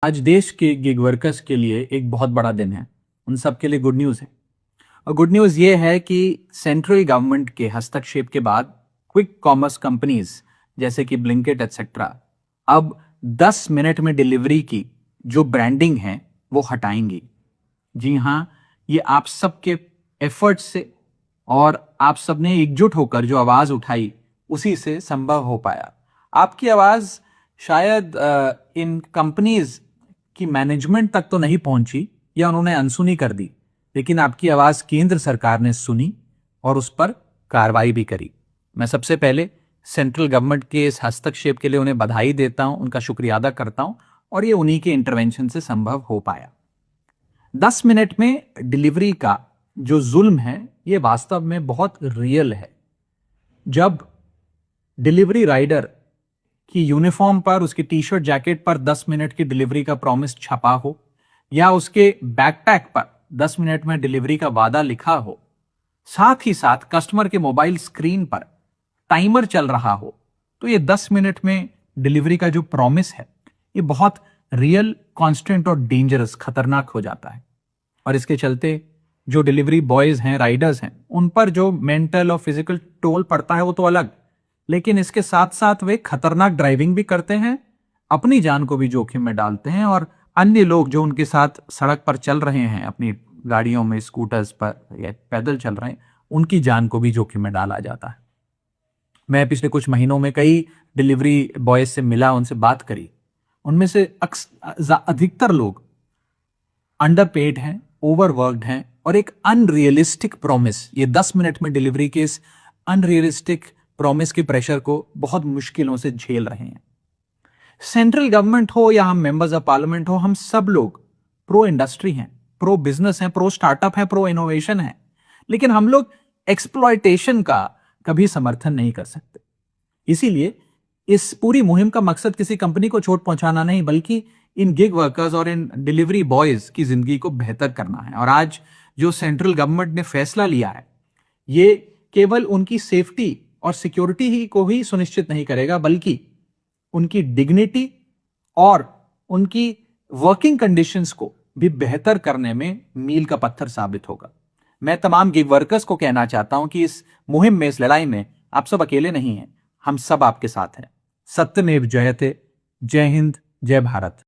आज देश के गिग वर्कर्स के लिए एक बहुत बड़ा दिन है। उन सब के लिए गुड न्यूज़ है। और गुड न्यूज़ ये है कि सेंट्रल गवर्नमेंट के हस्तक्षेप के बाद क्विक कॉमर्स कंपनीज जैसे कि ब्लिंकिट एटसेट्रा अब 10 मिनट में डिलीवरी की जो ब्रांडिंग है वो हटाएंगी। जी हाँ, ये आप सबके एफर्ट से और आप सबने एकजुट होकर जो आवाज उठाई उसी से संभव हो पाया। आपकी आवाज शायद इन कंपनीज की मैनेजमेंट तक तो नहीं पहुंची या उन्होंने अनसुनी कर दी, लेकिन आपकी आवाज केंद्र सरकार ने सुनी और उस पर कार्रवाई भी करी। मैं सबसे पहले सेंट्रल गवर्नमेंट के इस हस्तक्षेप के लिए उन्हें बधाई देता हूं, उनका शुक्रिया अदा करता हूं और ये उन्हीं के इंटरवेंशन से संभव हो पाया। 10 मिनट में डिलीवरी का जो जुल्म है ये वास्तव में बहुत रियल है। जब डिलीवरी राइडर की यूनिफॉर्म पर, उसकी टी शर्ट जैकेट पर 10 मिनट की डिलीवरी का प्रॉमिस छपा हो या उसके बैकपैक पर 10 मिनट में डिलीवरी का वादा लिखा हो, साथ ही साथ कस्टमर के मोबाइल स्क्रीन पर टाइमर चल रहा हो, तो ये 10 मिनट में डिलीवरी का जो प्रॉमिस है ये बहुत रियल, कांस्टेंट और डेंजरस, खतरनाक हो जाता है। और इसके चलते जो डिलीवरी बॉयज हैं, राइडर्स हैं, उन पर जो मेंटल और फिजिकल टोल पड़ता है वो तो अलग, लेकिन इसके साथ साथ वे खतरनाक ड्राइविंग भी करते हैं, अपनी जान को भी जोखिम में डालते हैं और अन्य लोग जो उनके साथ सड़क पर चल रहे हैं, अपनी गाड़ियों में, स्कूटर्स पर या पैदल चल रहे हैं, उनकी जान को भी जोखिम में डाला जाता है। मैं पिछले कुछ महीनों में कई डिलीवरी बॉयज से मिला, उनसे बात करी। उनमें से अधिकतर लोग अंडरपेड हैं, ओवरवर्क्ड हैं और एक अनरियलिस्टिक प्रॉमिस, ये 10 मिनट में डिलीवरी के इस अनरियलिस्टिक प्रॉमिस के प्रेशर को बहुत मुश्किलों से झेल रहे हैं। सेंट्रल गवर्नमेंट हो या हम मेंबर्स ऑफ पार्लियामेंट हो, हम सब लोग प्रो इंडस्ट्री हैं, प्रो बिजनेस हैं, प्रो स्टार्टअप हैं, प्रो इनोवेशन हैं, लेकिन हम लोग एक्सप्लॉयटेशन का कभी समर्थन नहीं कर सकते। इसीलिए इस पूरी मुहिम का मकसद किसी कंपनी को चोट पहुंचाना नहीं, बल्कि इन गिग वर्कर्स और इन डिलीवरी बॉयज की जिंदगी को बेहतर करना है। और आज जो सेंट्रल गवर्नमेंट ने फैसला लिया है ये केवल उनकी सेफ्टी और सिक्योरिटी ही को ही सुनिश्चित नहीं करेगा, बल्कि उनकी डिग्निटी और उनकी वर्किंग कंडीशंस को भी बेहतर करने में मील का पत्थर साबित होगा। मैं तमाम गिग वर्कर्स को कहना चाहता हूं कि इस मुहिम में, इस लड़ाई में आप सब अकेले नहीं हैं, हम सब आपके साथ हैं। सत्यमेव जयते। जय हिंद, जय भारत।